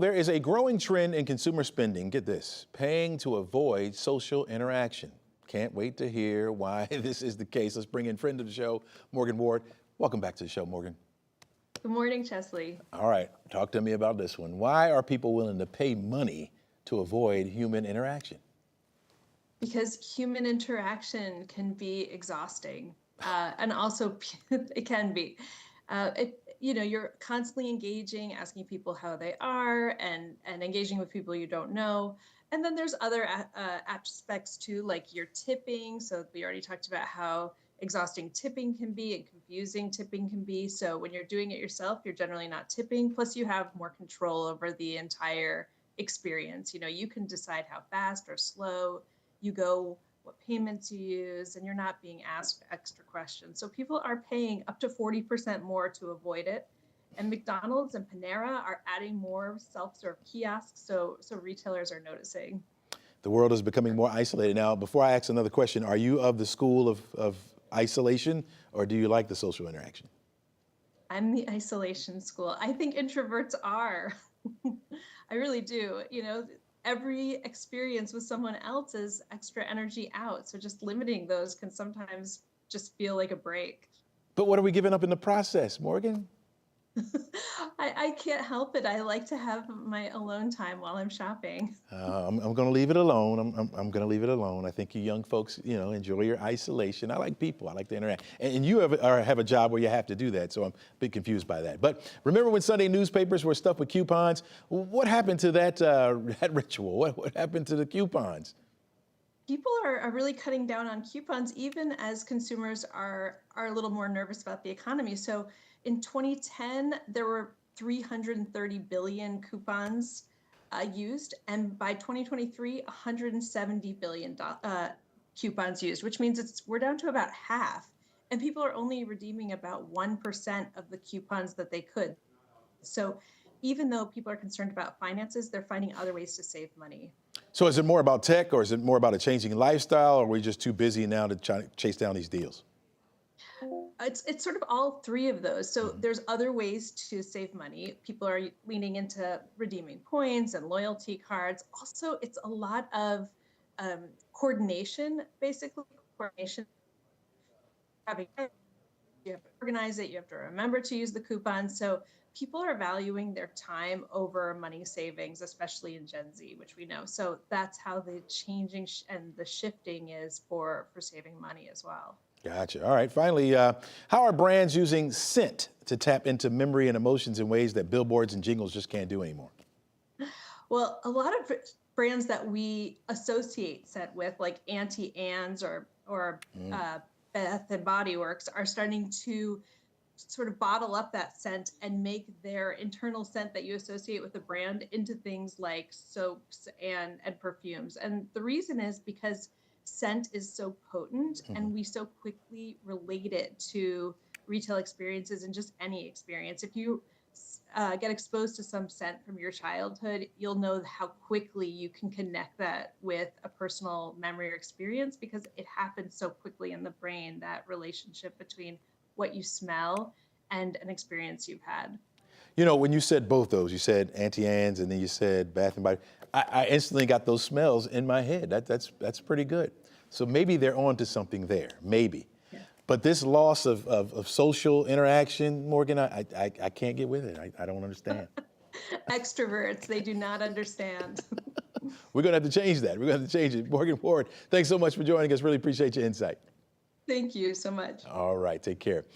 There is a growing trend in consumer spending, get this, paying to avoid social interaction. Can't wait to hear why this is the case. Let's bring in friend of the show, Morgan Ward. Welcome back to the show, Morgan. Good morning, Chesley. All right, talk to me about this one. Why are people willing to pay money to avoid human interaction? Because human interaction can be exhausting, and also it can be. You're constantly engaging, asking people how they are, and engaging with people you don't know. And then there's other aspects too, like your tipping. So we already talked about how exhausting tipping can be and confusing tipping can be. So when you're doing it yourself, you're generally not tipping. Plus, you have more control over the entire experience. You can decide how fast or slow you go, what payments you use, and you're not being asked extra questions. So people are paying up to 40% more to avoid it. And McDonald's and Panera are adding more self-serve kiosks, so retailers are noticing. The world is becoming more isolated. Now, before I ask another question, are you of the school of isolation, or do you like the social interaction? I'm the isolation school. I think introverts are. I really do. Every experience with someone else is extra energy out. So just limiting those can sometimes just feel like a break. But what are we giving up in the process, Morgan? I can't help it. I like to have my alone time while I'm shopping. I'm going to leave it alone. I'm going to leave it alone. I think you young folks, enjoy your isolation. I like people. I like to interact. And you have a job where you have to do that, so I'm a bit confused by that. But remember when Sunday newspapers were stuffed with coupons? What happened to that ritual? What happened to the coupons? People are really cutting down on coupons, even as consumers are a little more nervous about the economy. So in 2010, there were 330 billion coupons used, and by 2023, 170 billion coupons used, which means we're down to about half. And people are only redeeming about 1% of the coupons that they could. So even though people are concerned about finances, they're finding other ways to save money. So is it more about tech, or is it more about a changing lifestyle, or are we just too busy now to try to chase down these deals? It's sort of all three of those. So there's other ways to save money. People are leaning into redeeming points and loyalty cards. Also, it's a lot of coordination, basically coordination. You have to organize it. You have to remember to use the coupons. So people are valuing their time over money savings, especially in Gen Z, which we know. So that's how the changing and the shifting is for saving money as well. Gotcha. All right. Finally, how are brands using scent to tap into memory and emotions in ways that billboards and jingles just can't do anymore? Well, a lot of brands that we associate scent with, like Auntie Anne's or Bath and Body Works, are starting to sort of bottle up that scent and make their internal scent that you associate with the brand into things like soaps and perfumes. And the reason is because scent is so potent and we so quickly relate it to retail experiences and just any experience. If you get exposed to some scent from your childhood, you'll know how quickly you can connect that with a personal memory or experience, because it happens so quickly in the brain, that relationship between what you smell and an experience you've had. When you said both those, you said Auntie Anne's and then you said Bath and Body, I instantly got those smells in my head. That's pretty good. So maybe they're on to something there, maybe. Yeah. But this loss of social interaction, Morgan, I can't get with it. I don't understand. Extroverts, they do not understand. We're going to have to change that. We're going to have to change it. Morgan Ward, thanks so much for joining us. Really appreciate your insight. Thank you so much. All right, take care.